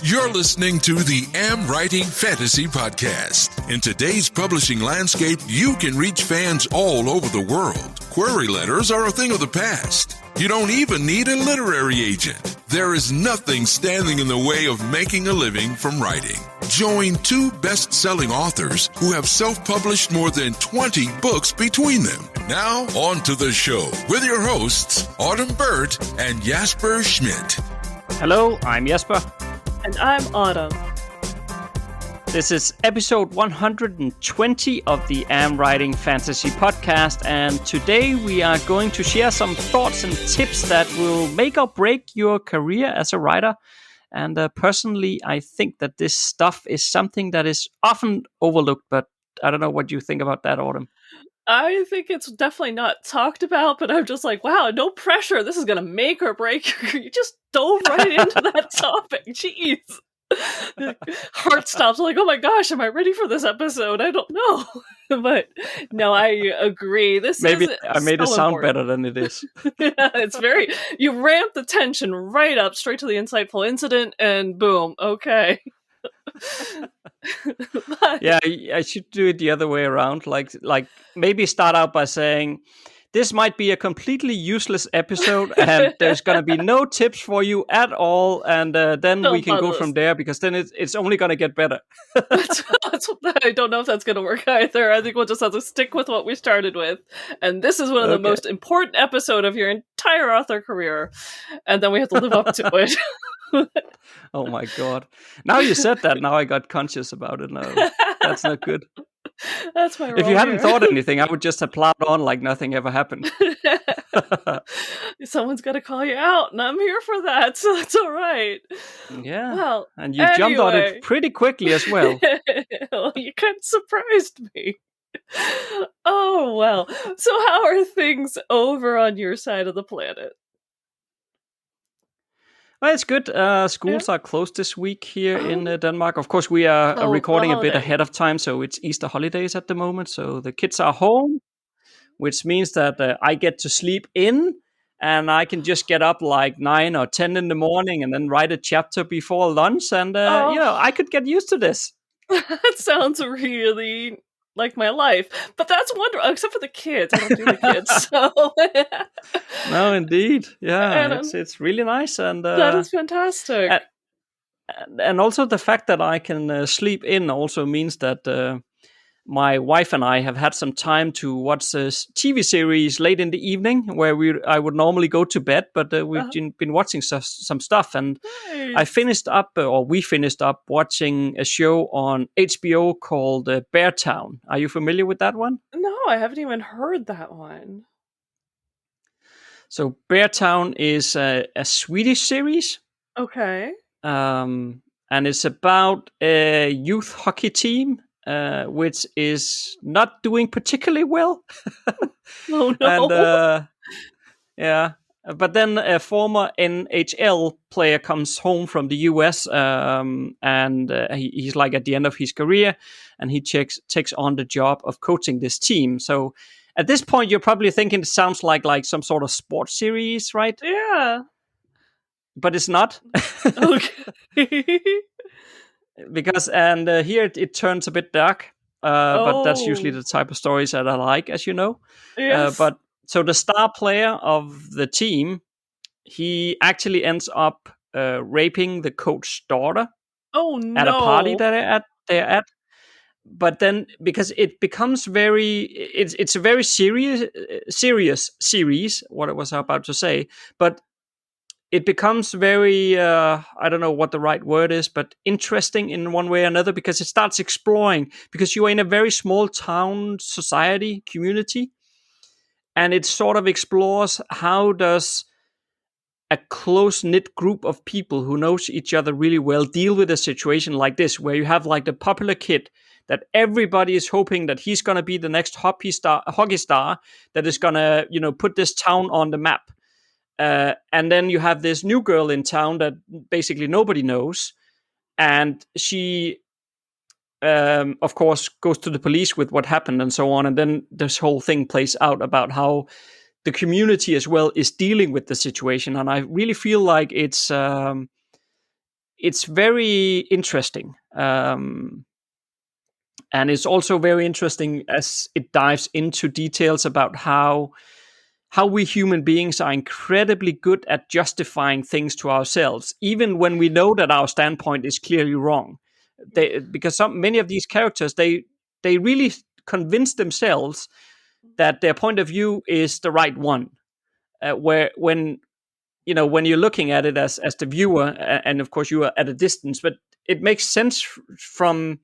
You're listening to the AmWritingFantasy podcast. In today's publishing landscape, you can reach fans all over the world. Query letters are a thing of the past. You don't even need a literary agent. There is nothing standing in the way of making a living from writing. Join two best-selling authors who have self-published more than 20 books between them. Now, on to the show with your hosts, Autumn Burt and Jesper Schmidt. Hello, I'm Jesper. And I'm Autumn. This is episode 120 of the AmWritingFantasy podcast, and today we are going to share some thoughts and tips that will make or break your career as a writer. And personally, I think that this stuff is something that is often overlooked, but I don't know what you think about that, Autumn. I think it's definitely not talked about, but I'm just like, wow, no pressure. This is going to make or break your career. You just dove right into that topic. Jeez. Heart stops. I'm like, oh my gosh, am I ready for this episode? I don't know. But no, I agree. Maybe I made it sound important. better than it is. Yeah, it's very, you ramp the tension right up, straight to the insightful incident, and boom, okay. Yeah, I should do it the other way around. Like maybe start out by saying, this might be a completely useless episode, and there's going to be no tips for you at all, and then we can go from there, because then it's only going to get better. I don't know if that's going to work either. I think we'll just have to stick with what we started with. And this is one of the most important episodes of your entire author career. And then we have to live up to it. Oh my God. Now you said that, now I got conscious about it. No, that's not good. That's my role. If you hadn't thought anything, I would just have plowed on like nothing ever happened. Someone's got to call you out, and I'm here for that, so that's all right. Yeah. Well, and you jumped on it pretty quickly as well. Well, you kind of surprised me. Oh, well. So how are things over on your side of the planet? Well, it's good. Schools are closed this week here in Denmark. Of course, we are recording a bit ahead of time, so it's Easter holidays at the moment. So the kids are home, which means that I get to sleep in, and I can just get up like 9 or 10 in the morning and then write a chapter before lunch. And, I could get used to this. That sounds really like my life. But that's wonderful, except for the kids. I don't do the kids, so... No, indeed. Yeah, it's really nice. And that is fantastic. And also the fact that I can sleep in also means that my wife and I have had some time to watch this TV series late in the evening, where I would normally go to bed, but we've been watching some stuff. And Nice. we finished up watching a show on HBO called Beartown. Are you familiar with that one? No, I haven't even heard that one. So Beartown is a Swedish series. Okay. And it's about a youth hockey team, which is not doing particularly well. Oh no. And but then a former NHL player comes home from the US, and he's like at the end of his career, and he takes on the job of coaching this team. So at this point, you're probably thinking it sounds like some sort of sports series, right? Yeah. But it's not. Okay. Because here it turns a bit dark, but that's usually the type of stories that I like, as you know. Yes. But so the star player of the team, he actually ends up raping the coach's daughter. Oh no! At a party that they're at. But then, because it becomes it's a very serious series. What I was about to say, but it becomes very, I don't know what the right word is, but interesting in one way or another, because it starts exploring, because you are in a very small town society community, and it sort of explores how does a close-knit group of people who knows each other really well deal with a situation like this, where you have like the popular kid that everybody is hoping that he's going to be the next hockey star that is going to, put this town on the map. And then you have this new girl in town that basically nobody knows. And she, of course, goes to the police with what happened and so on. And then this whole thing plays out about how the community as well is dealing with the situation. And I really feel like it's it's very interesting. And it's also very interesting as it dives into details about how we human beings are incredibly good at justifying things to ourselves, even when we know that our standpoint is clearly wrong. Because many of these characters, they really convince themselves that their point of view is the right one. When you're looking at it as the viewer, and of course you are at a distance, but it makes sense from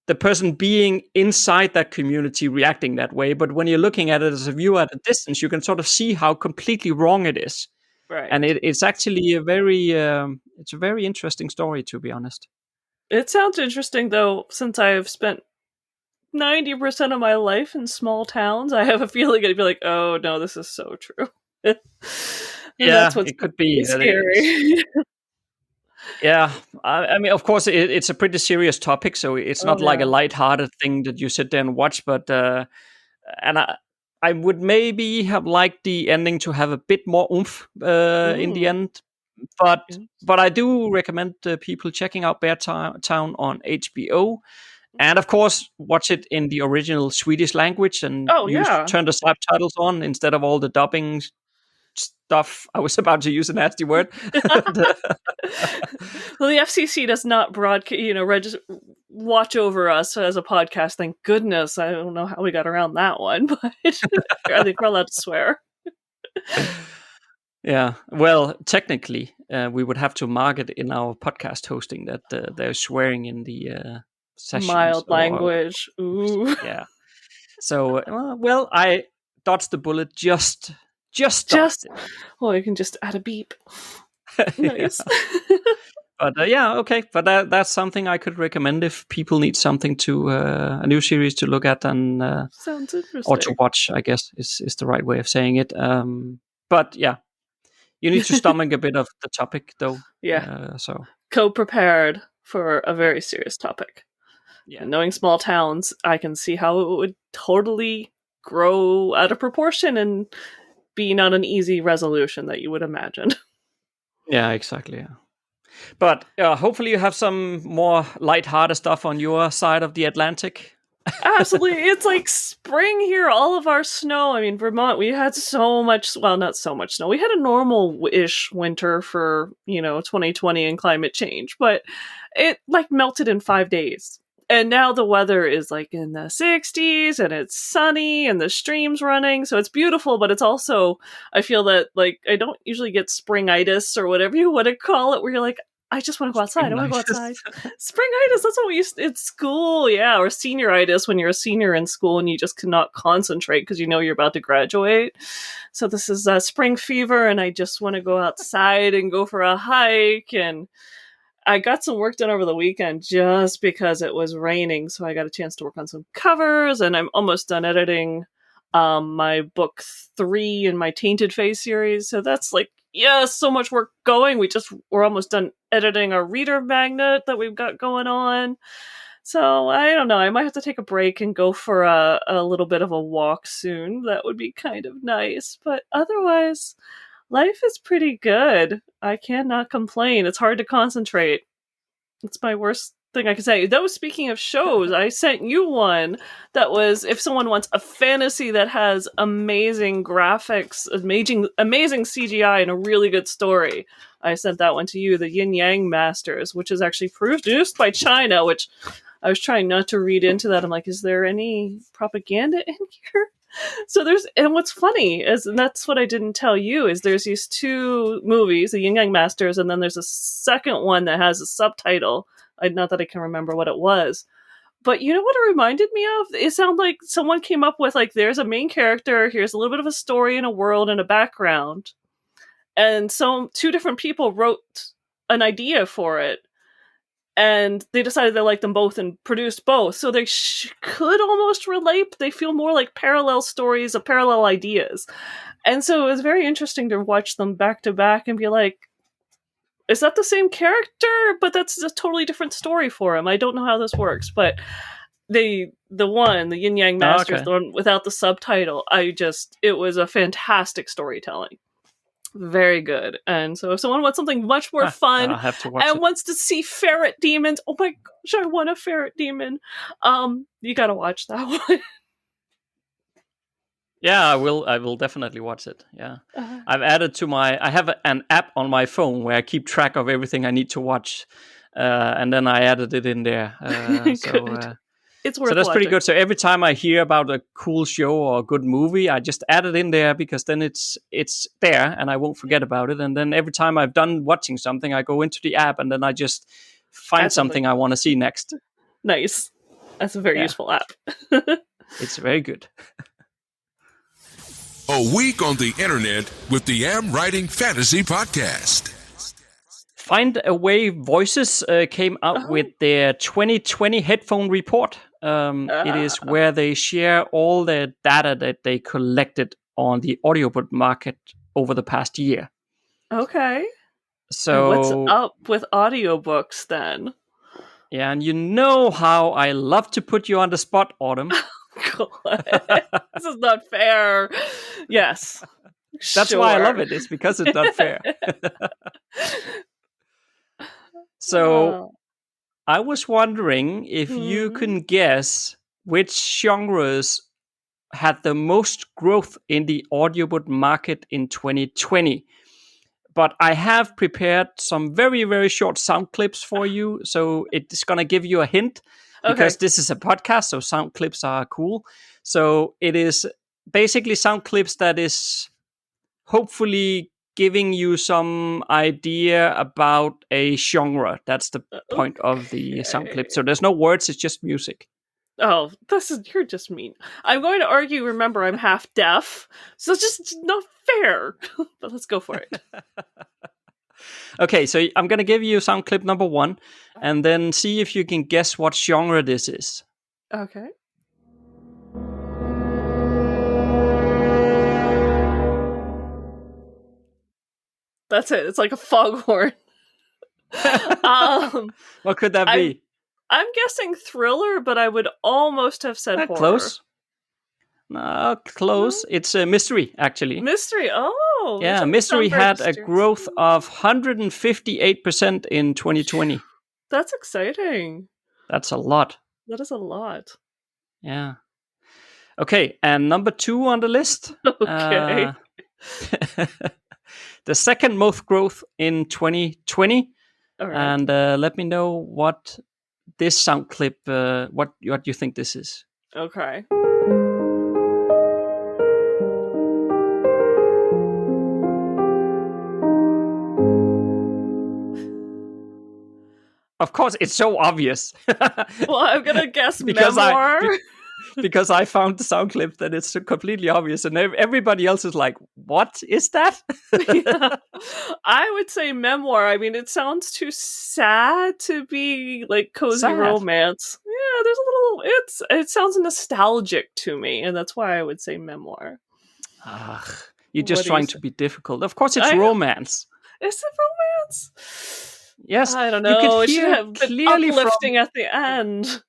the person being inside that community reacting that way. But when you're looking at it as a viewer at a distance, you can sort of see how completely wrong it is. Right. And it's actually a very interesting story, to be honest. It sounds interesting, though, since I've spent 90% of my life in small towns. I have a feeling I'd be like, oh no, this is so true. Yeah, it could be scary. Yeah, I mean, of course, it's a pretty serious topic, so it's not like a lighthearted thing that you sit there and watch. But and I would maybe have liked the ending to have a bit more oomph in the end. But I do recommend people checking out Bear Town on HBO, and of course, watch it in the original Swedish language and turn the subtitles on instead of all the dubbing stuff. I was about to use a nasty word. Well, the FCC does not watch over us as a podcast. Thank goodness. I don't know how we got around that one, but I think we're allowed to swear. Yeah, well, technically, we would have to mark it in our podcast hosting that they're swearing in the sessions. Mild language. Ooh. Yeah. So, I dodged the bullet just. Well, you can just add a beep. Nice. But okay. But that's something I could recommend if people need something to a new series to look at and sounds interesting, or to watch. I guess is the right way of saying it. But yeah, you need to stomach a bit of the topic, though. Yeah. So prepared for a very serious topic. Yeah. And knowing small towns, I can see how it would totally grow out of proportion and be not an easy resolution that you would imagine. Yeah, exactly. Yeah. But hopefully you have some more lighthearted stuff on your side of the Atlantic. Absolutely. It's like spring here. All of our snow. I mean, Vermont, we had so much, well, not so much snow. We had a normal-ish winter for, 2020 and climate change, but it like melted in 5 days. And now the weather is like in the 60s and it's sunny and the stream's running. So it's beautiful, but it's also, I feel that like I don't usually get springitis or whatever you want to call it, where you're like, I just want to go outside. I want to go outside. Springitis, that's what we used in school. Yeah. Or senioritis when you're a senior in school and you just cannot concentrate because you're about to graduate. So this is spring fever and I just want to go outside and go for a hike. And I got some work done over the weekend just because it was raining, so I got a chance to work on some covers, and I'm almost done editing my book 3 in my Tainted Face series. So that's like, so much work going. We're almost done editing our reader magnet that we've got going on. So I don't know. I might have to take a break and go for a little bit of a walk soon. That would be kind of nice. But otherwise, life is pretty good. I cannot complain. It's hard to concentrate. It's my worst thing I can say. Though, speaking of shows, I sent you one that was, if someone wants a fantasy that has amazing graphics, amazing CGI, and a really good story, I sent that one to you, the Yin Yang Masters, which is actually produced by China, which I was trying not to read into that. I'm like, is there any propaganda in here? So and what's funny is, and that's what I didn't tell you, is there's these 2 movies, the Yin Yang Masters, and then there's a second one that has a subtitle. Not that I can remember what it was. But you know what it reminded me of? It sounded like someone came up with, like, there's a main character, here's a little bit of a story and a world and a background. And so 2 different people wrote an idea for it. And they decided they liked them both and produced both. So they could almost relate. They feel more like parallel stories of parallel ideas. And so it was very interesting to watch them back to back and be like, is that the same character? But that's a totally different story for him. I don't know how this works. But the Yin Yang Masters, the one without the subtitle, it was a fantastic storytelling. Very good. And so if someone wants something much more fun I'll have to watch and it. wants to see ferret demons, oh my gosh, I want a ferret demon. You gotta watch that one. Yeah, I will definitely watch it. Yeah. I've added to I have an app on my phone where I keep track of everything I need to watch. And then I added it in there. It's worth So that's pretty watching. good. So every time I hear about a cool show or a good movie, I just add it in there because then it's there and I won't forget about it. And then every time I've done watching something, I go into the app and then I just find Add something I want to see next. Nice. That's a very useful app. It's very good. A week on the internet with the AmWritingFantasy podcast. Find a Way Voices came out with their 2020 headphone report. It is where they share all the data that they collected on the audiobook market over the past year. Okay. So what's up with audiobooks then? Yeah, and you know how I love to put you on the spot, Autumn. This is not fair. Yes. That's why I love it. It's because it's not fair. So I was wondering if you can guess which genres had the most growth in the audiobook market in 2020. But I have prepared some very, very short sound clips for you. So it's going to give you a hint because this is a podcast. So sound clips are cool. So it is basically sound clips that is hopefully giving you some idea about a genre. That's the point of the sound clip. So there's no words. It's just music. Oh, you're just mean. I'm going to argue, remember, I'm half deaf, so it's just not fair. But let's go for it. Okay, so I'm going to give you sound clip number 1, and then see if you can guess what genre this is. Okay. That's it. It's like a foghorn. What could that be? I'm guessing thriller, but I would almost have said horror. Close. No, close. No? It's a mystery, actually. Mystery. Oh, yeah. Mystery had a growth of 158% in 2020. That's exciting. That's a lot. That is a lot. Yeah. Okay, and number 2 on the list. Okay. The second most growth in 2020. All right. And let me know what this sound clip, what you think this is. Okay. Of course, it's so obvious. Well, I'm gonna guess memoir. Because I found the sound clip that it's completely obvious, and everybody else is like, "What is that?" Yeah. I would say memoir. I mean, it sounds too sad to be like cozy romance. Yeah, there's a little. It sounds nostalgic to me, and that's why I would say memoir. You're just trying to be difficult. Of course, it's romance. Is it romance? Yes, I don't know. It should have been clearly uplifting at the end. The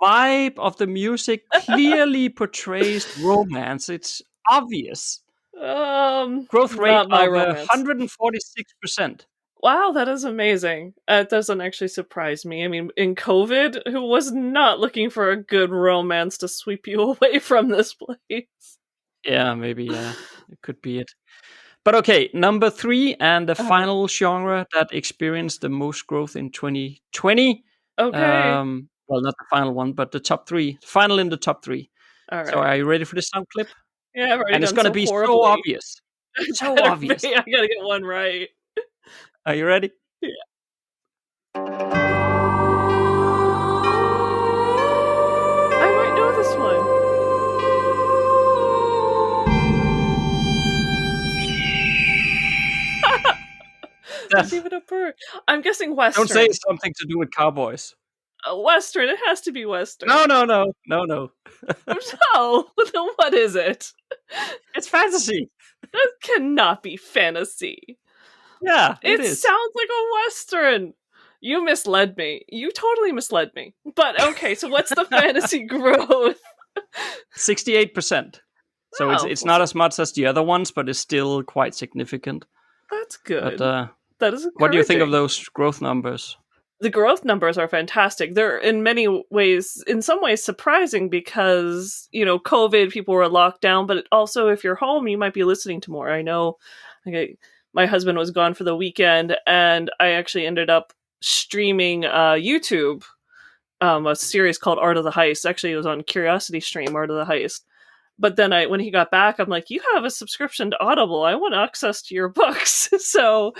vibe of the music clearly portrays romance. It's obvious. Growth rate of 146%. Wow, that is amazing. It doesn't actually surprise me. I mean, in COVID, who was not looking for a good romance to sweep you away from this place? Yeah, maybe. Yeah, it could be it. But okay, number 3 and the final genre that experienced the most growth in 2020. Okay. Well, not the final one, but the top 3. Final in the top 3. All right. So are you ready for this sound clip? Yeah, I've already and it's going to be so obvious. So obvious. I gotta get one right. Are you ready? Yeah. I might know this one. There's even a bird. I'm guessing Western. Don't say it's something to do with cowboys. Western. It has to be Western. No. No. What is it? It's fantasy. That cannot be fantasy. Yeah, it sounds like a Western. You misled me. You totally misled me. But okay, so what's the fantasy growth? 68%. So Oh, it's not as much as the other ones, but it's still quite significant. that's But good. That is what do you think of encouraging. those growth numbers? The growth numbers are fantastic. They're in many ways, in some ways, surprising because, COVID, people were locked down, but also if you're home, you might be listening to more. I know my husband was gone for the weekend, and I actually ended up streaming YouTube, a series called Art of the Heist. Actually, it was on Curiosity Stream, Art of the Heist. But then when he got back, I'm like, you have a subscription to Audible. I want access to your books. So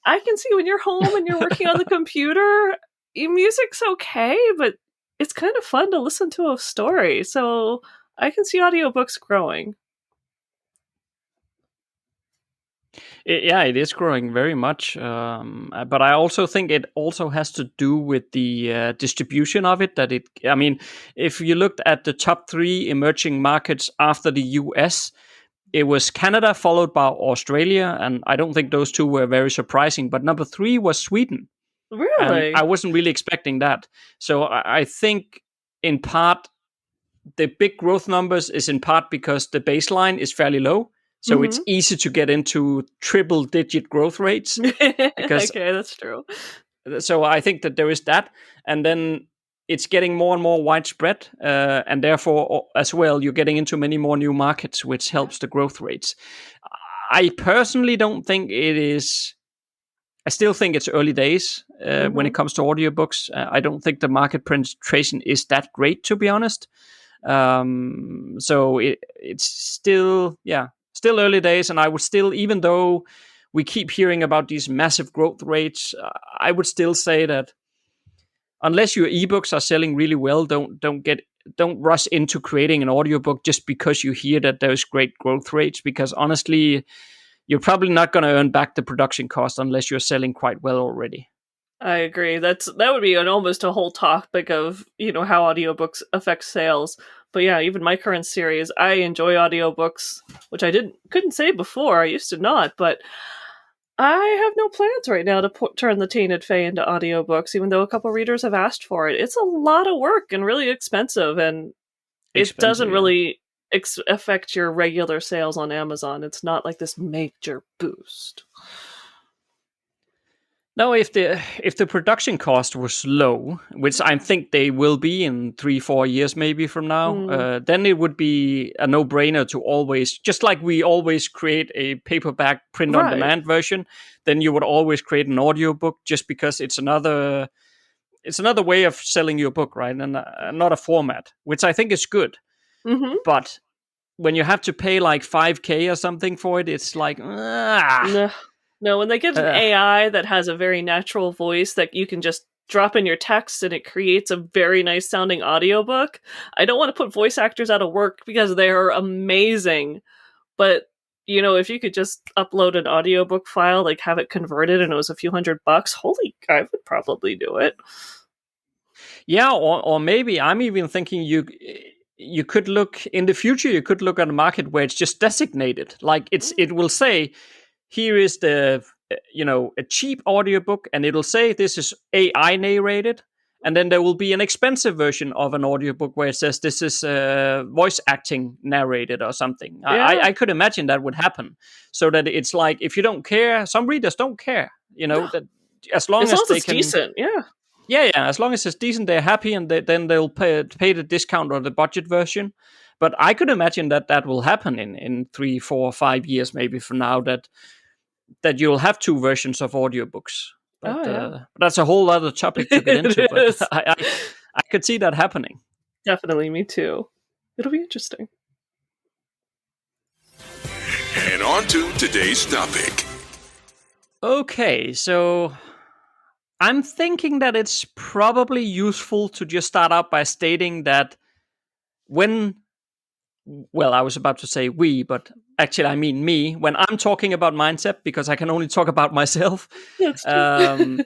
I can see when you're home and you're working on the computer, music's okay, but it's kind of fun to listen to a story. So I can see audiobooks growing. It is growing very much. But I also think it also has to do with the distribution of it. If you looked at the top 3 emerging markets after the US, it was Canada followed by Australia, and I don't think those two were very surprising. But number 3 was Sweden, and Really? I wasn't really expecting that. So I think in part the big growth numbers is in part because the baseline is fairly low. So it's easy to get into triple digit growth rates because Okay, that's true. so I think that there is that, and then it's getting more and more widespread, and therefore as well you're getting into many more new markets, which helps the growth rates. I personally don't think it is. I still think it's early days when it comes to audiobooks. I don't think the market penetration is that great, to be honest. So it's still early days, and I would still, even though we keep hearing about these massive growth rates, I would still say that unless your ebooks are selling really well, don't rush into creating an audiobook just because you hear that there's great growth rates, because honestly you're probably not going to earn back the production cost unless you're selling quite well already. I agree. That would be almost a whole topic of, how audiobooks affect sales. But yeah, even my current series, I enjoy audiobooks, which I couldn't say before. I used to not, but I have no plans right now to turn the Tainted Fae into audiobooks, even though a couple readers have asked for it. It's a lot of work and really expensive, and it doesn't really affect your regular sales on Amazon. It's not like this major boost. No, if the production cost was low, which I think they will be in 3-4 years maybe from now, then it would be a no-brainer to always, just like we always create a paperback print-on-demand version, then you would always create an audiobook, just because it's another way of selling your book, right? And not a format, which I think is good. Mm-hmm. But when you have to pay like $5,000 or something for it, it's like, No, when they get an AI that has a very natural voice that you can just drop in your text and it creates a very nice sounding audiobook, I don't want to put voice actors out of work because they are amazing. But, if you could just upload an audiobook file, like have it converted and it was a few $100, I would probably do it. Yeah, or maybe I'm even thinking you could look in the future, you could look at a market where it's just designated. Like it will say, here is the a cheap audiobook, and it'll say this is AI narrated, and then there will be an expensive version of an audiobook where it says this is voice acting narrated or something. Yeah. I could imagine that would happen, so that it's like, if you don't care, some readers don't care, that as long as it's decent, yeah, as long as it's decent, they're happy, and then they'll pay the discount or the budget version. But I could imagine that will happen in 3, 4, 5 years maybe from now, that you'll have 2 versions of audiobooks. But that's a whole other topic to get into. But I could see that happening. Definitely, me too. It'll be interesting. And on to today's topic. Okay, so I'm thinking that it's probably useful to just start out by stating that I was about to say we, but actually I mean me, when I'm talking about mindset, because I can only talk about myself, I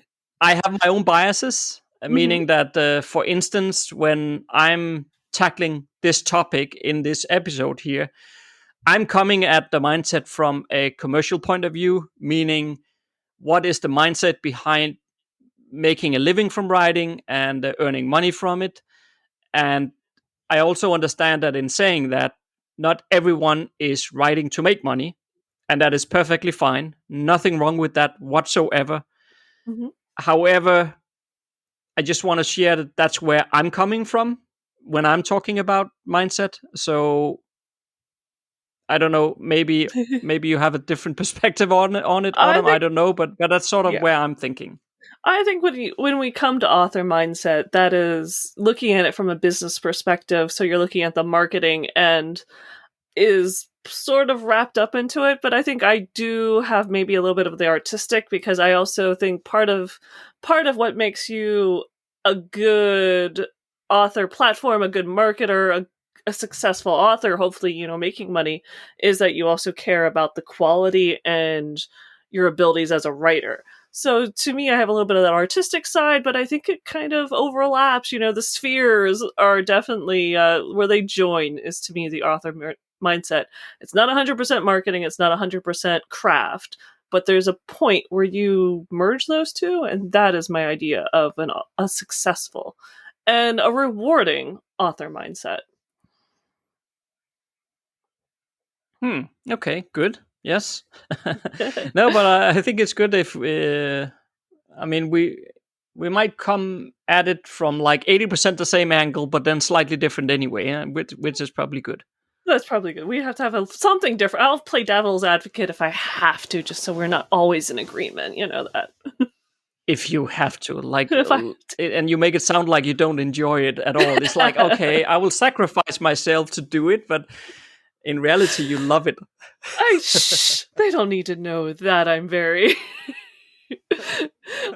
have my own biases, meaning that, for instance, when I'm tackling this topic in this episode here, I'm coming at the mindset from a commercial point of view, meaning what is the mindset behind making a living from writing and earning money from it. And I also understand that in saying that, not everyone is writing to make money, and that is perfectly fine. Nothing wrong with that whatsoever. Mhm. However, I just want to share that that's where I'm coming from when I'm talking about mindset. So I don't know, maybe you have a different perspective on it, I Autumn. I think, don't know, but that's sort of yeah. where I'm thinking. I think when we come to author mindset, that is looking at it from a business perspective. So you're looking at the marketing and is sort of wrapped up into it, but I think I do have maybe a little bit of the artistic, because I also think part of what makes you a good author platform, a good marketer, a successful author, hopefully, making money, is that you also care about the quality and your abilities as a writer. So to me, I have a little bit of that artistic side, but I think it kind of overlaps. The spheres are definitely where they join, is to me the author mindset. It's not 100% marketing, it's not 100% craft, but there's a point where you merge those two, and that is my idea of a successful and a rewarding author mindset. Okay, good. Yes. No, but I think it's good if I mean we might come at it from like 80% the same angle, but then slightly different anyway, which is probably good. That's probably good. We have to have something different. I'll play devil's advocate if I have to, just so we're not always in agreement. You know that. If you have to, like, If I have to. and you make it sound like you don't enjoy it at all. It's like, okay, I will sacrifice myself to do it, but in reality, you love it. They don't need to know that I'm very.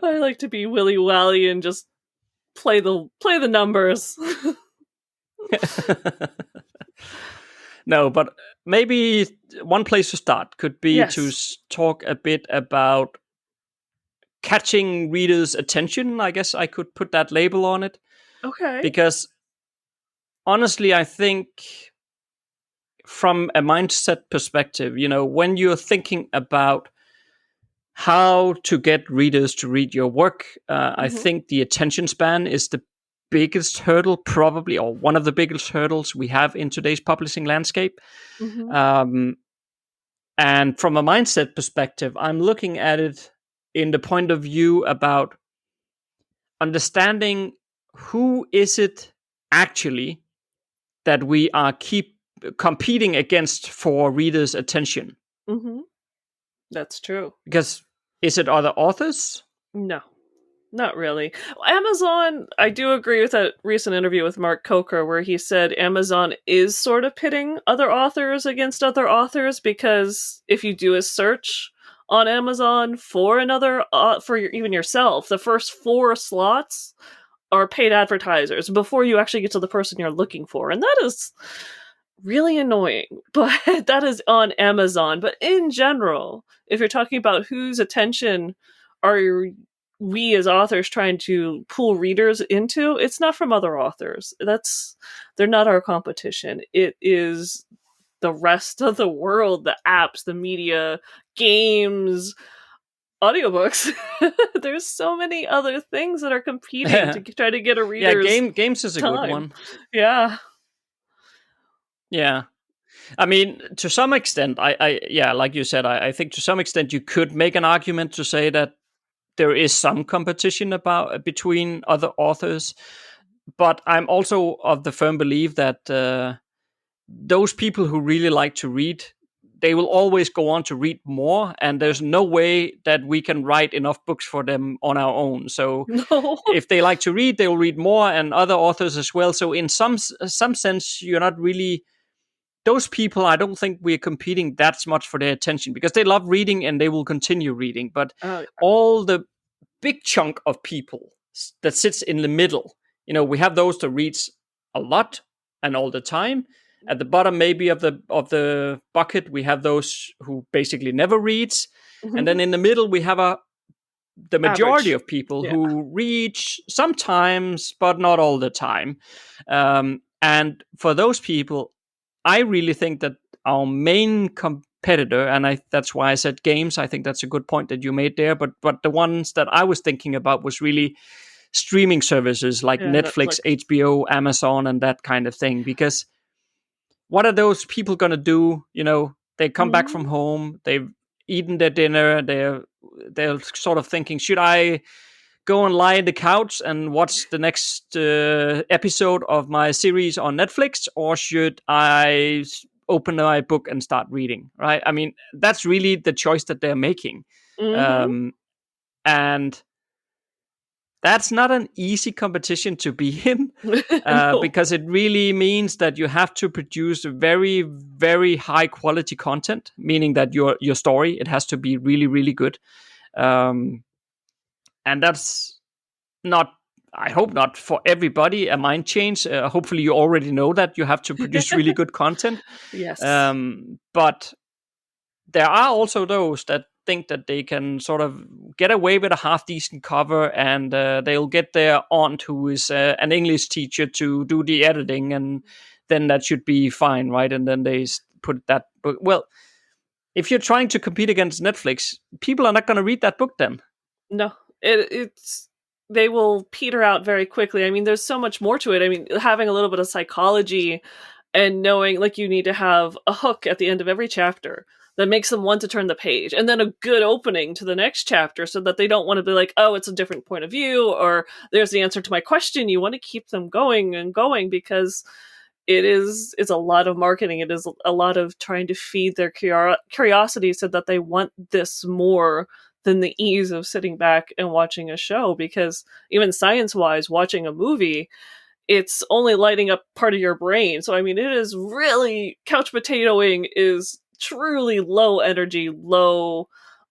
I like to be willy wally and just play the numbers. No, but maybe one place to start could be Yes. to talk a bit about catching readers' attention. I guess I could put that label on it. Okay. Because honestly, I think from a mindset perspective, when you're thinking about how to get readers to read your work, I think the attention span is the biggest hurdle, probably, or one of the biggest hurdles we have in today's publishing landscape. And from a mindset perspective, I'm looking at it in the point of view about understanding who is it actually that we are keep competing against for readers' attention. That's true. Because is it other authors? No, not really. Amazon, I do agree with that recent interview with Mark Coker where he said Amazon is sort of pitting other authors against other authors, because if you do a search on Amazon for another, even yourself, the first 4 slots are paid advertisers before you actually get to the person you're looking for. And that is really annoying, but that is on Amazon. But in general, if you're talking about whose attention are we as authors trying to pull readers into, it's not from other authors. They're not our competition. It is the rest of the world, the apps, the media, games, audiobooks. There's so many other things that are competing to try to get a reader's games is a time. good one. Yeah. I mean, to some extent, like you said, I think to some extent you could make an argument to say that there is some competition between other authors, but I'm also of the firm belief that those people who really like to read, they will always go on to read more, and there's no way that we can write enough books for them on our own. So if they like to read, they will read more, and other authors as well. So in some sense, you're not really... Those people, I don't think we're competing that much for their attention, because they love reading and they will continue reading. But all the big chunk of people that sits in the middle, we have those that reads a lot and all the time. At the bottom, maybe of the bucket, we have those who basically never reads, and then in the middle, we have the majority of people who read sometimes, but not all the time. And for those people, I really think that our main competitor, and that's why I said games. I think that's a good point that you made there. But the ones that I was thinking about was really streaming services like Netflix, HBO, Amazon, and that kind of thing. Because what are those people going to do? They come back from Mhm. home, they've eaten their dinner, they're sort of thinking, should I go and lie on the couch and watch the next episode of my series on Netflix, or should I open my book and start reading? Right? I mean, that's really the choice that they're making, Mhm. um, and that's not an easy competition to be in. No. Because it really means that you have to produce very, very high quality content, meaning that your story, it has to be really, really good. Um, and that's not, I hope not for everybody, a mind change. Hopefully you already know that you have to produce really good content. Yes. But there are also those that think that they can sort of get away with a half decent cover, and they'll get their aunt, who is an English teacher, to do the editing, and then that should be fine, right? And then they put that book. Well, if you're trying to compete against Netflix, people are not going to read that book then. No. It's they will peter out very quickly. I mean, there's so much more to it. I mean, having a little bit of psychology and knowing, like, you need to have a hook at the end of every chapter that makes them want to turn the page, and then a good opening to the next chapter so that they don't want to be like, oh, it's a different point of view, or there's the answer to my question. You want to keep them going and going, because it's a lot of marketing. It is a lot of trying to feed their curiosity so that they want this more than the ease of sitting back and watching a show. Because even science wise, watching a movie, it's only lighting up part of your brain. So I mean, it is really, couch potatoing is truly low energy, low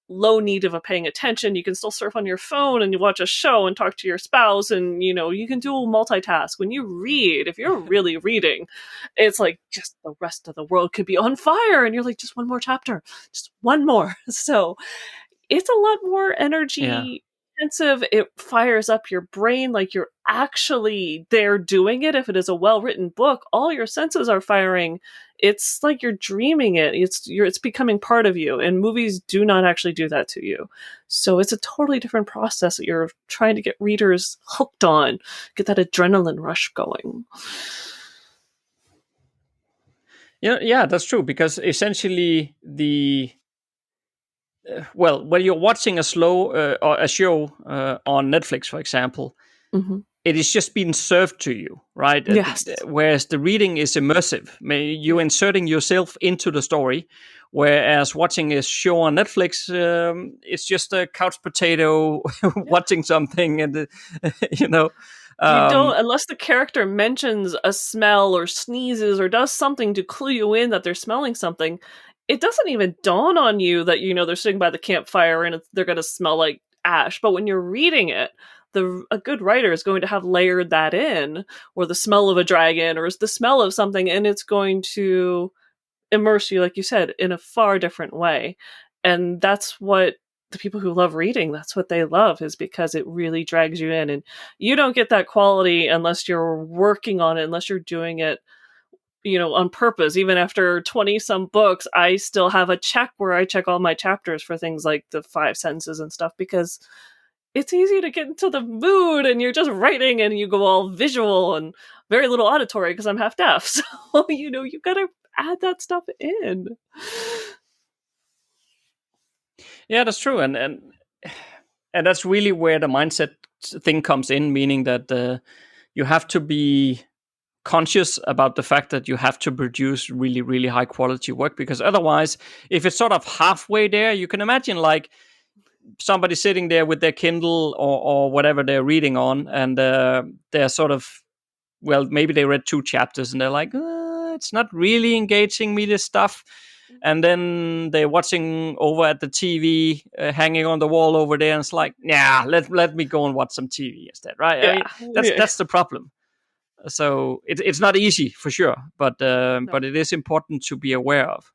need of a paying attention. You can still surf on your phone and you watch a show and talk to your spouse, and you can do multitask. When you read, if you're really reading, it's like just the rest of the world could be on fire, and you're like, just one more chapter, just one more. So it's a lot more Yeah. energy intensive. It fires up your brain like you're actually there doing it. If it is a well-written book, all your senses are firing. It's like you're dreaming it. It's becoming part of you. And movies do not actually do that to you. So it's a totally different process that you're trying to get readers hooked on, get that adrenaline rush going. Yeah, that's true. Because essentially, when you're watching or a show on Netflix, for example, Mhm. it is just being served to you, right? Yes. Whereas the reading is immersive. You're inserting yourself into the story, whereas watching a show on Netflix, it's just a couch potato watching something, and you know, You um, don't, unless the character mentions a smell or sneezes or does something to clue you in that they're smelling something, it doesn't even dawn on you that, they're sitting by the campfire and they're going to smell like ash. But when you're reading it, a good writer is going to have layered that in, or the smell of a dragon, or the smell of something, and it's going to immerse you, like you said, in a far different way. And that's what the people who love reading, that's what they love, is because it really drags you in. And you don't get that quality unless you're working on it, unless you're doing it, on purpose. Even after 20 some books, I still have a check where I check all my chapters for things like the five senses and stuff, because it's easy to get into the mood and you're just writing and you go all visual and very little auditory because I'm half deaf. So, you gotta add that stuff in. yeah, that's true, and that's really where the mindset thing comes in, meaning that you have to be conscious about the fact that you have to produce really, really high quality work, because otherwise, if it's sort of halfway there, you can imagine like somebody sitting there with their Kindle or whatever they're reading on, and they're sort of, well, maybe they read 2 chapters and they're like, it's not really engaging me, this stuff. And then they're watching over at the TV, hanging on the wall over there, and it's like, yeah, let me go and watch some TV instead, right? I Yeah. mean, Yeah. that's the problem. So it's not easy for sure, but No. it is important to be aware of.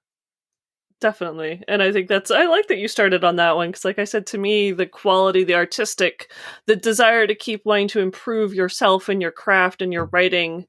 Definitely. And I think I like that you started on that one, because, like I said, to me, the quality, the artistic, the desire to keep wanting to improve yourself and your craft and your writing,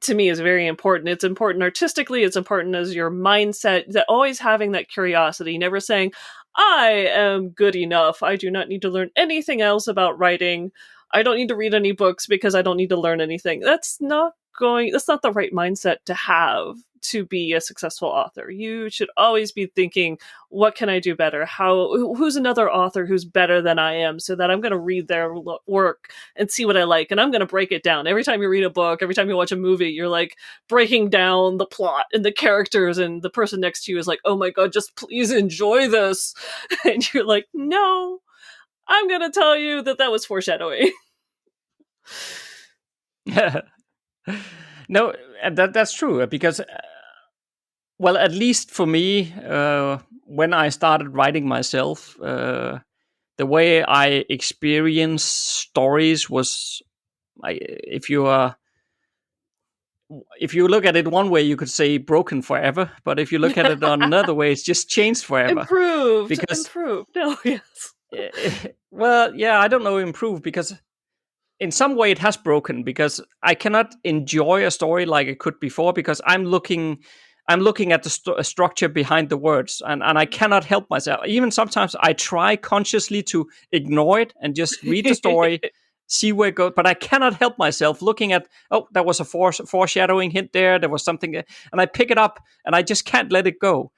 to me, is very important. It's important artistically, it's important as your mindset, that always having that curiosity, never saying, I am good enough. I do not need to learn anything else about writing. I don't need to read any books because I don't need to learn anything. That's not the right mindset to have, to be a successful author. You should always be thinking, what can I do better? Who's another author who's better than I am, so that I'm going to read their work and see what I like, and I'm going to break it down. Every time you read a book, every time you watch a movie, you're like breaking down the plot and the characters, and the person next to you is like, oh my god, just please enjoy this. And you're like, no, I'm going to tell you that was foreshadowing. No, that's true, because well, at least for me, when I started writing myself, the way I experience stories was, if you look at it one way, you could say broken forever. But if you look at it on another way, it's just changed forever. Improved. No, yes. Well, yeah, I don't know, improved, because in some way it has broken, because I cannot enjoy a story like it could before, because I'm looking at the structure behind the words, and I cannot help myself. Even sometimes I try consciously to ignore it and just read the story, see where it goes, but I cannot help myself looking at, oh, there was a foreshadowing hint there was something, and I pick it up and I just can't let it go.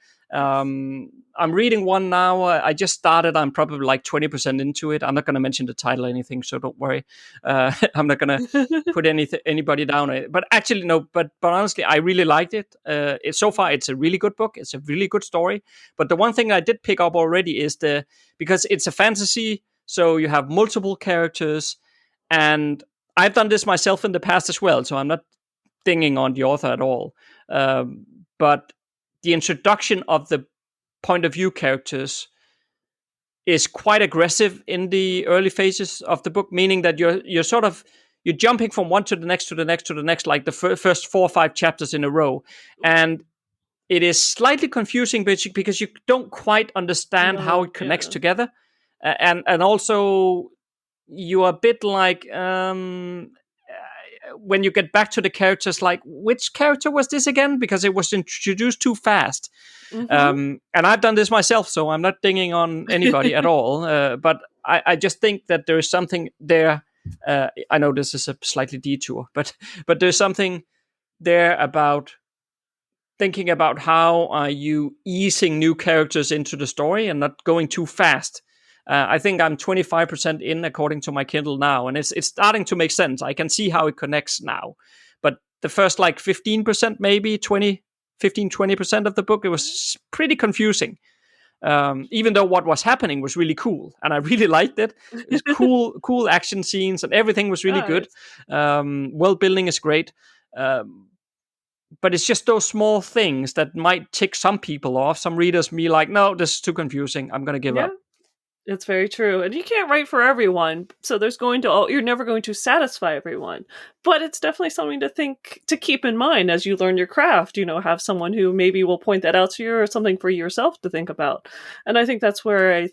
I'm reading one now. I just started. I'm probably like 20% into it. I'm not going to mention the title or anything, so don't worry. I'm not going to put anybody down. But actually, no. But honestly, I really liked it. So far, it's a really good book. It's a really good story. But the one thing I did pick up already is because it's a fantasy, so you have multiple characters, and I've done this myself in the past as well. So I'm not dinging on the author at all. But the introduction of the point of view characters is quite aggressive in the early phases of the book, meaning that you're jumping from one to the next to the next to the next, like the first 4 or 5 chapters in a row, and it is slightly confusing because you don't quite understand how it connects together, and also you are a bit like, when you get back to the characters, like, which character was this again? Because it was introduced too fast. And I've done this myself, so I'm not dinging on anybody at all. But I just think that there is something there. I know this is a slightly detour, but there's something there about thinking about how are you easing new characters into the story and not going too fast. I think I'm 25% in according to my Kindle now, and it's starting to make sense. I can see how it connects now. But the first like 15%, maybe 15-20% of the book, it was pretty confusing. Even though what was happening was really cool, and I really liked it. It was cool action scenes, and everything was really good. World building is great. But it's just those small things that might tick some people off. Some readers be like, no, this is too confusing. I'm going to give up. It's very true. And you can't write for everyone. So you're never going to satisfy everyone. But it's definitely something to keep in mind as you learn your craft. Have someone who maybe will point that out to you, or something for yourself to think about. And I think that's where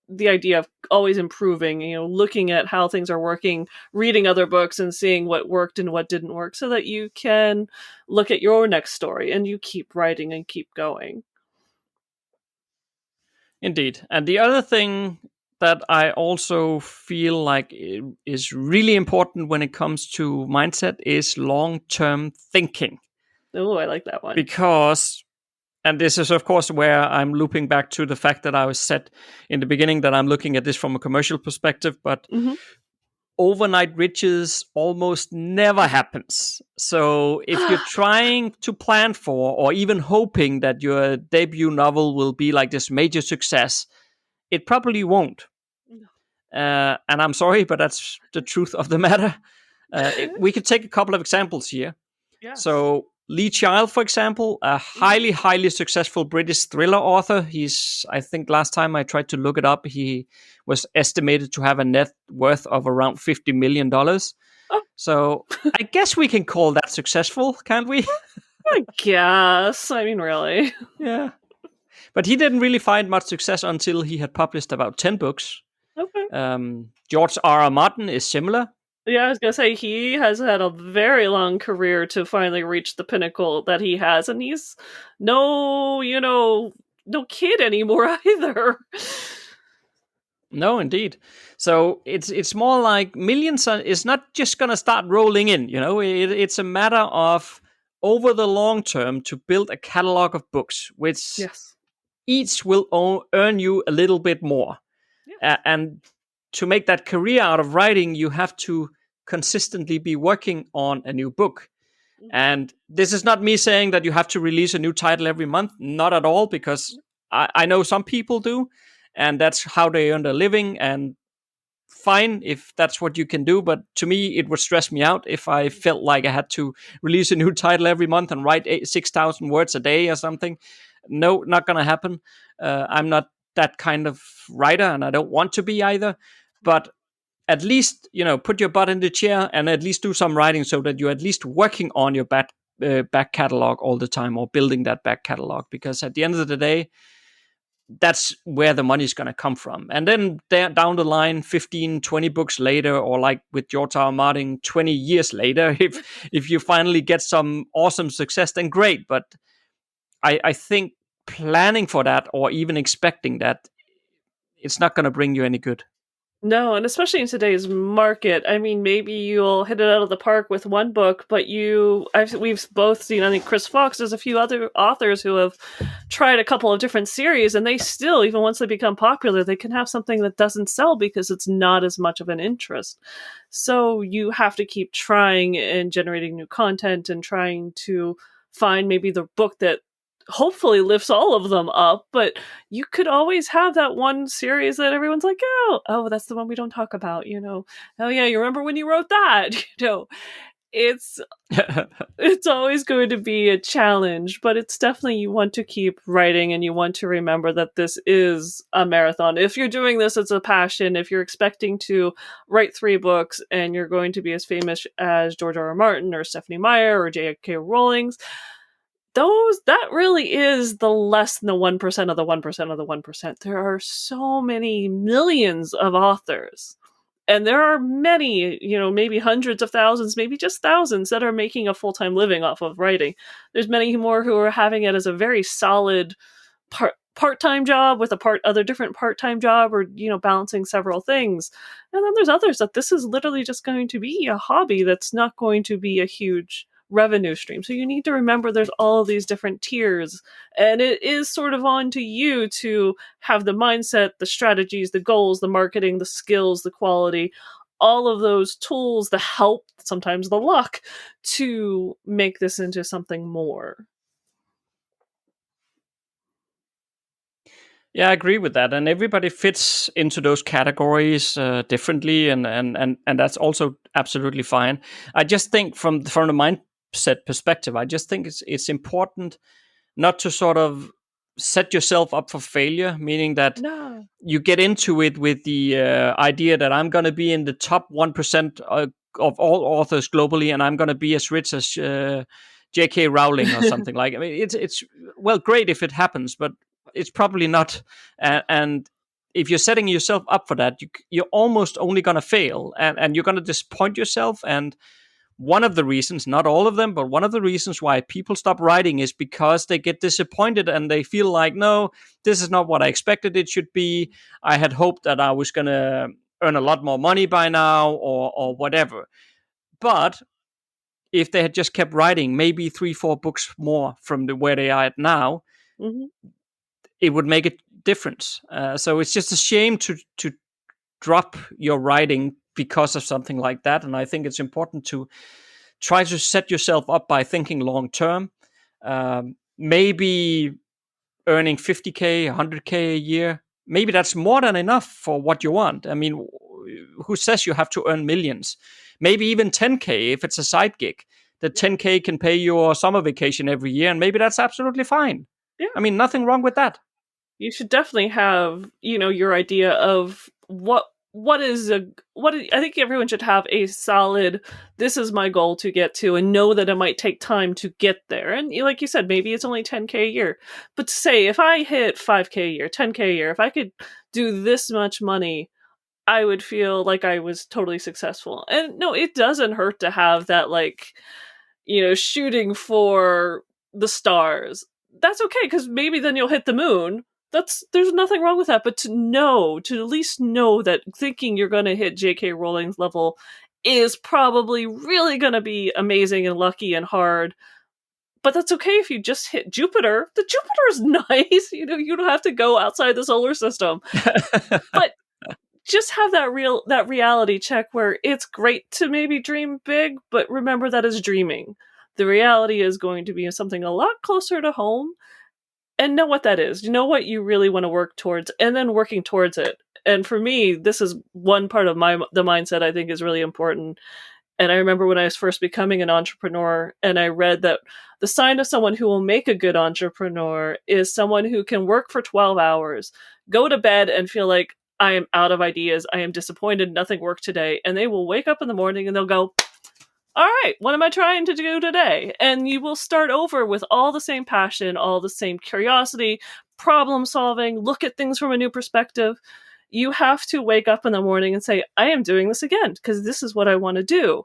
the idea of always improving, looking at how things are working, reading other books and seeing what worked and what didn't work, so that you can look at your next story and you keep writing and keep going. Indeed. And the other thing that I also feel like is really important when it comes to mindset is long-term thinking. Oh, I like that one. Because, and this is of course where I'm looping back to the fact that I was said in the beginning that I'm looking at this from a commercial perspective, but overnight riches almost never happens. So if you're trying to plan for, or even hoping that your debut novel will be like this major success, it probably won't. And I'm sorry, but that's the truth of the matter. We could take a couple of examples here. Yes. So Lee Child, for example, a highly, highly successful British thriller author. I think last time I tried to look it up, he was estimated to have a net worth of around $50 million. Oh. So I guess we can call that successful, can't we? I guess. I mean, really. Yeah. But he didn't really find much success until he had published about 10 books. Okay. George R.R. Martin is similar. Yeah, I was going to say, he has had a very long career to finally reach the pinnacle that he has, and he's no kid anymore either. No, indeed. So it's more like millions is not just going to start rolling in, It's a matter of over the long term to build a catalog of books, which Yes. each will earn you a little bit more. Yeah. And to make that career out of writing, you have to consistently be working on a new book. And this is not me saying that you have to release a new title every month. Not at all, because I know some people do, and that's how they earn their living. And fine if that's what you can do, but to me it would stress me out if I felt like I had to release a new title every month and write 6,000 words a day or something. No, not gonna happen. I'm not that kind of writer, and I don't want to be either. But at least, put your butt in the chair and at least do some writing, so that you're at least working on your back catalog all the time, or building that back catalog, because at the end of the day, that's where the money's going to come from. And then down the line, 15, 20 books later, or like with George R. R. Martin, 20 years later, if you finally get some awesome success, then great. But I think planning for that, or even expecting that, it's not going to bring you any good. No, and especially in today's market, I mean, maybe you'll hit it out of the park with one book, but we've both seen, I think Chris Fox, there's a few other authors who have tried a couple of different series, and they still, even once they become popular, they can have something that doesn't sell because it's not as much of an interest. So you have to keep trying and generating new content and trying to find maybe the book that hopefully lifts all of them up, but you could always have that one series that everyone's like, oh, that's the one we don't talk about, oh yeah, you remember when you wrote that? It's always going to be a challenge, but it's definitely, you want to keep writing, and you want to remember that this is a marathon. If you're doing this, it's a passion. If you're expecting to write 3 books and you're going to be as famous as George R. R. Martin or Stephanie Meyer or J.K. Rowling, that really is the less than the 1% of the 1% of the 1%. There are so many millions of authors, and there are many, maybe hundreds of thousands, maybe just thousands, that are making a full-time living off of writing. There's many more who are having it as a very solid part-time job with other different part-time job, or balancing several things. And then there's others that this is literally just going to be a hobby that's not going to be a huge revenue stream. So you need to remember there's all these different tiers, and it is sort of on to you to have the mindset, the strategies, the goals, the marketing, the skills, the quality, all of those tools, the help, sometimes the luck, to make this into something more. Yeah, I agree with that, and everybody fits into those categories differently, and that's also absolutely fine. I just think from the mindset perspective, I just think it's important not to sort of set yourself up for failure, meaning that you get into it with the idea that I'm going to be in the top 1% of all authors globally, and I'm going to be as rich as J.K. Rowling or something like. I mean, it's well, great if it happens, but it's probably not. And if you're setting yourself up for that, you're almost only going to fail, and you're going to disappoint yourself. And one of the reasons, not all of them, but one of the reasons why people stop writing is because they get disappointed and they feel like, no, this is not what I expected it should be. I had hoped that I was going to earn a lot more money by now, or whatever. But if they had just kept writing, maybe 3-4 books more from where they are at now, it would make a difference. So it's just a shame to drop your writing because of something like that. And I think it's important to try to set yourself up by thinking long term. Maybe earning 50K, 100K a year, maybe that's more than enough for what you want. I mean, who says you have to earn millions? Maybe even 10K if it's a side gig. The 10K can pay your summer vacation every year, and maybe that's absolutely fine. Yeah. I mean, nothing wrong with that. You should definitely have, your idea of what I think everyone should have a solid, this is my goal to get to, and know that it might take time to get there. And like you said, maybe it's only 10K a year, but to say, if I hit 5K a year, 10K a year, if I could do this much money, I would feel like I was totally successful. And no, it doesn't hurt to have that, shooting for the stars. That's okay, because maybe then you'll hit the moon. There's nothing wrong with that, but to at least know that thinking you're going to hit J.K. Rowling's level is probably really going to be amazing and lucky and hard. But that's okay if you just hit Jupiter. The Jupiter is nice. You don't have to go outside the solar system. But just have that reality check where it's great to maybe dream big, but remember that is dreaming. The reality is going to be something a lot closer to home, and know what that is. You know what you really want to work towards, and then working towards it. And for me, this is one part of the mindset I think is really important. And I remember when I was first becoming an entrepreneur, and I read that the sign of someone who will make a good entrepreneur is someone who can work for 12 hours, go to bed and feel like, I am out of ideas, I am disappointed, nothing worked today. And they will wake up in the morning and they'll go, all right, what am I trying to do today? And you will start over with all the same passion, all the same curiosity, problem solving, look at things from a new perspective. You have to wake up in the morning and say, I am doing this again because this is what I want to do.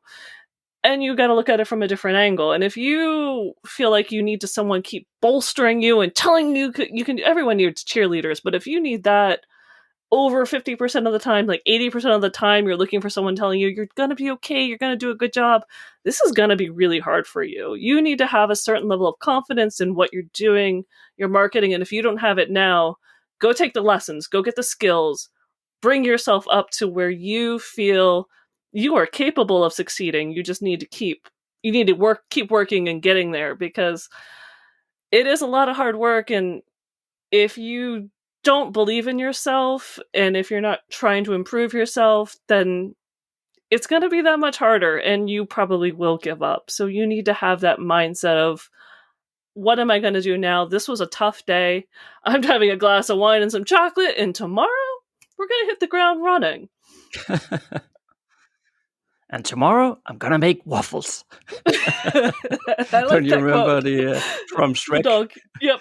And you got to look at it from a different angle. And if you feel like you need someone keep bolstering you and telling you can, everyone needs cheerleaders. But if you need that over 50% of the time, like 80% of the time, you're looking for someone telling you you're going to be okay, you're going to do a good job, this is going to be really hard for you. You need to have a certain level of confidence in what you're doing, your marketing. And if you don't have it now, go take the lessons, go get the skills, bring yourself up to where you feel you are capable of succeeding. You just need to keep working and getting there, because it is a lot of hard work. And if you don't believe in yourself, and if you're not trying to improve yourself, then it's going to be that much harder, and you probably will give up. So you need to have that mindset of, what am I going to do now? This was a tough day. I'm having a glass of wine and some chocolate, and tomorrow we're going to hit the ground running. And tomorrow I'm going to make waffles. I like Don't you that remember quote. from Shrek?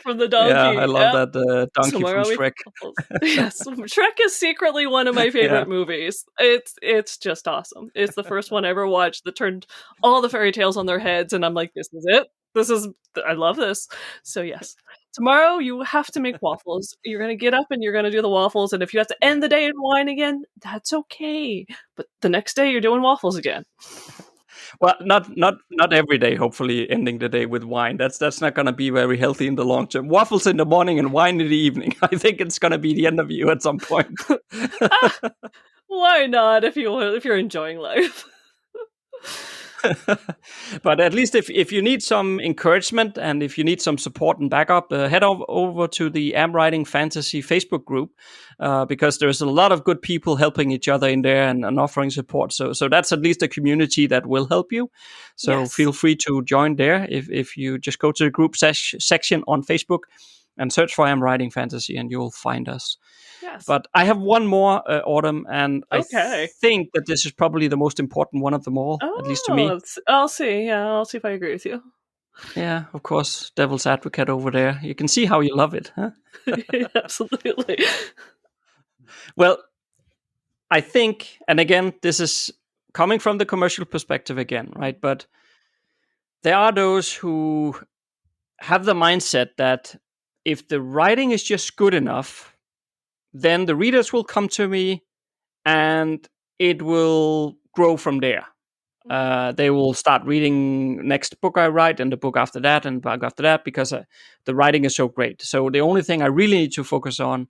From the donkey. Yeah, I love that donkey Tomorrow from Shrek. Yes, Shrek is secretly one of my favorite movies. It's just awesome. It's the first one I ever watched that turned all the fairy tales on their heads, and I'm like, this is it. I love this. So yes, tomorrow you have to make waffles. You're going to get up and you're going to do the waffles. And if you have to end the day in wine again, that's okay. But the next day you're doing waffles again. Well, not every day, hopefully ending the day with wine. That's not going to be very healthy in the long term. Waffles in the morning and wine in the evening. I think it's going to be the end of you at some point. Why not, if you're enjoying life? But at least if you need some encouragement, and if you need some support and backup, head over to the AmWritingFantasy Facebook group, because there's a lot of good people helping each other in there and offering support. So that's at least a community that will help you. So feel free to join there if you just go to the group section on Facebook and search for AmWritingFantasy, and you'll find us. Yes. But I have one more, Autumn, and okay. I think that this is probably the most important one of them all, at least to me. I'll see. Yeah, I'll see if I agree with you. Yeah, of course, devil's advocate over there. You can see how you love it, huh? Absolutely. Well, I think, and again, this is coming from the commercial perspective again, right? But there are those who have the mindset that if the writing is just good enough, then the readers will come to me and it will grow from there. They will start reading next book I write, and the book after that, and book after that, because the writing is so great. So the only thing I really need to focus on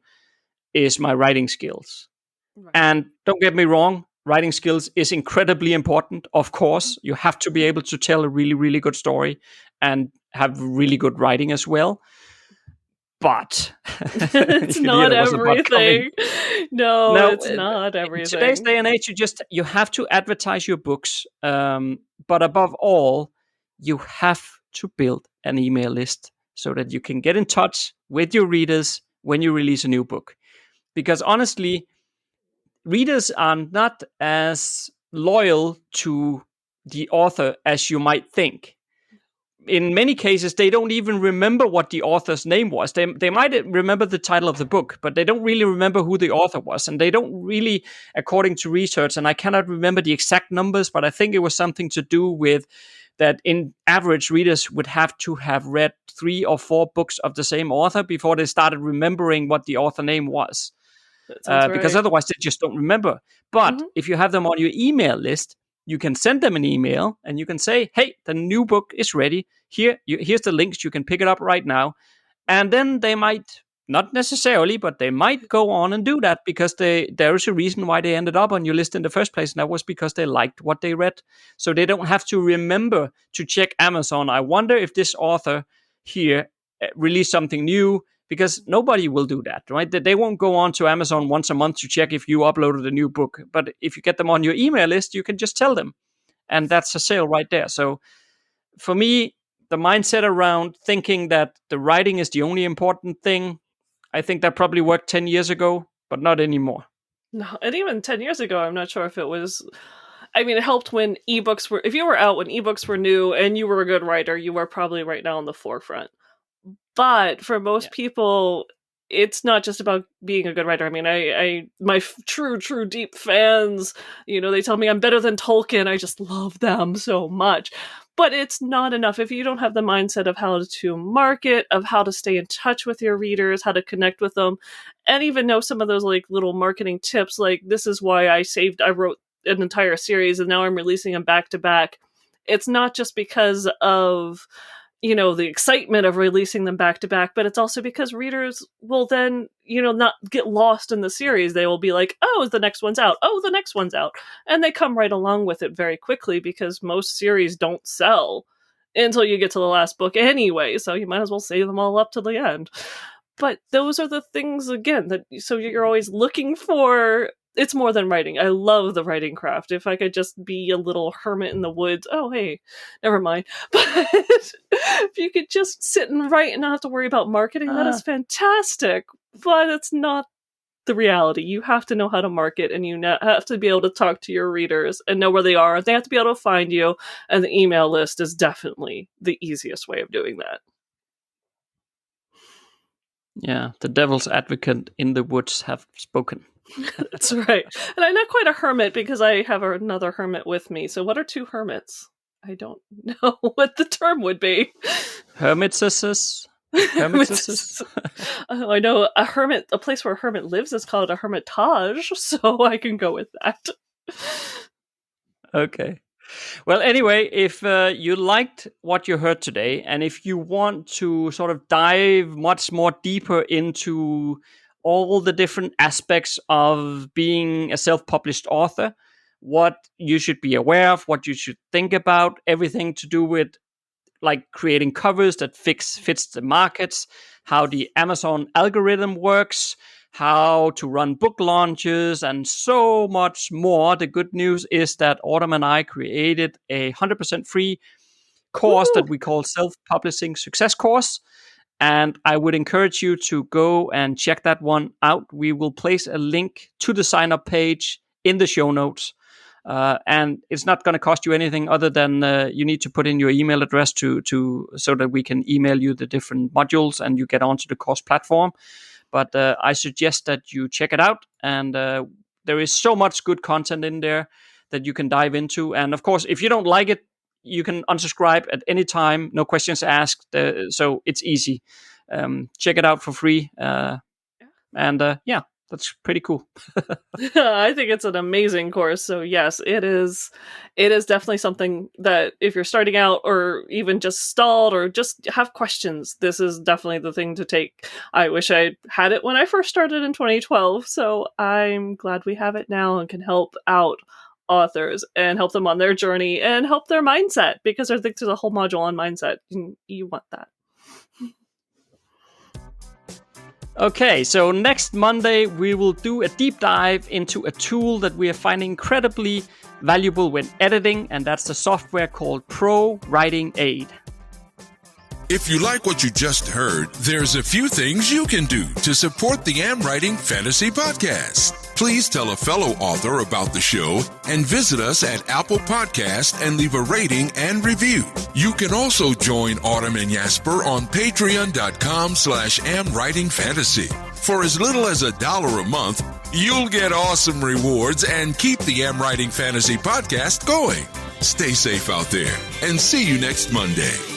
is my writing skills. Right. And don't get me wrong, writing skills is incredibly important. Of course, you have to be able to tell a really, really good story and have really good writing as well. But it's not everything. No, it's not everything. In today's day and age, you have to advertise your books. But above all, you have to build an email list so that you can get in touch with your readers when you release a new book. Because honestly, readers are not as loyal to the author as you might think. In many cases, they don't even remember what the author's name was. They might remember the title of the book, but they don't really remember who the author was. And they don't really, according to research, and I cannot remember the exact numbers, but I think it was something to do with that in average, readers would have to have read 3 or 4 books of the same author before they started remembering what the author name was. Because otherwise they just don't remember. But if you have them on your email list, you can send them an email and you can say, hey, the new book is ready. Here's the links. You can pick it up right now. And then they might, not necessarily, but they might go on and do that because there is a reason why they ended up on your list in the first place. And that was because they liked what they read. So they don't have to remember to check Amazon. I wonder if this author here released something new, because nobody will do that, right? They won't go on to Amazon once a month to check if you uploaded a new book. But if you get them on your email list, you can just tell them. And that's a sale right there. So for me, the mindset around thinking that the writing is the only important thing, I think that probably worked 10 years ago, but not anymore. No, and even 10 years ago, I'm not sure if it was... I mean, it helped when ebooks were... If you were out when ebooks were new and you were a good writer, you were probably right now on the forefront. But for most people, it's not just about being a good writer. I mean, my true deep fans, they tell me I'm better than Tolkien. I just love them so much. But it's not enough if you don't have the mindset of how to market, of how to stay in touch with your readers, how to connect with them, and even know some of those like little marketing tips. Like, this is why I wrote an entire series and now I'm releasing them back to back. It's not just because of the excitement of releasing them back to back, but it's also because readers will then, not get lost in the series. They will be like, oh, the next one's out. Oh, the next one's out. And they come right along with it very quickly because most series don't sell until you get to the last book anyway. So you might as well save them all up to the end. But those are the things, again, so you're always looking for. It's more than writing. I love the writing craft. If I could just be a little hermit in the woods, oh, hey, never mind. But if you could just sit and write and not have to worry about marketing, that is fantastic. But it's not the reality. You have to know how to market, and you have to be able to talk to your readers and know where they are. They have to be able to find you, and the email list is definitely the easiest way of doing that. Yeah, the devil's advocate in the woods have spoken. That's right. And I'm not quite a hermit because I have another hermit with me. So what are two hermits? I don't know what the term would be. Hermitesses. I know a place where a hermit lives is called a hermitage, so I can go with that. Okay. Well, anyway, if you liked what you heard today, and if you want to sort of dive much more deeper into all the different aspects of being a self-published author, what you should be aware of, what you should think about, everything to do with like creating covers that fits the markets, how the Amazon algorithm works, how to run book launches, and so much more. The good news is that Autumn and I created a 100% free course that we call Self-Publishing Success Course. And I would encourage you to go and check that one out. We will place a link to the sign-up page in the show notes. And it's not going to cost you anything other than you need to put in your email address so that we can email you the different modules and you get onto the course platform. But I suggest that you check it out. And there is so much good content in there that you can dive into. And of course, if you don't like it, you can unsubscribe at any time, no questions asked. So it's easy. Check it out for free. Yeah, that's pretty cool. I think it's an amazing course. So yes, it is definitely something that if you're starting out or even just stalled or just have questions, this is definitely the thing to take. I wish I had it when I first started in 2012. So I'm glad we have it now and can help out authors and help them on their journey and help their mindset, because I think there's a whole module on mindset. You want that. Okay, so next Monday we will do a deep dive into a tool that we are finding incredibly valuable when editing, and that's the software called Pro Writing Aid. If you like what you just heard, there's a few things you can do to support the AmWritingFantasy podcast. Please tell a fellow author about the show and visit us at Apple Podcast and leave a rating and review. You can also join Autumn and Jesper on patreon.com/AmWritingFantasy. For as little as $1 a month, you'll get awesome rewards and keep the AmWritingFantasy podcast going. Stay safe out there and see you next Monday.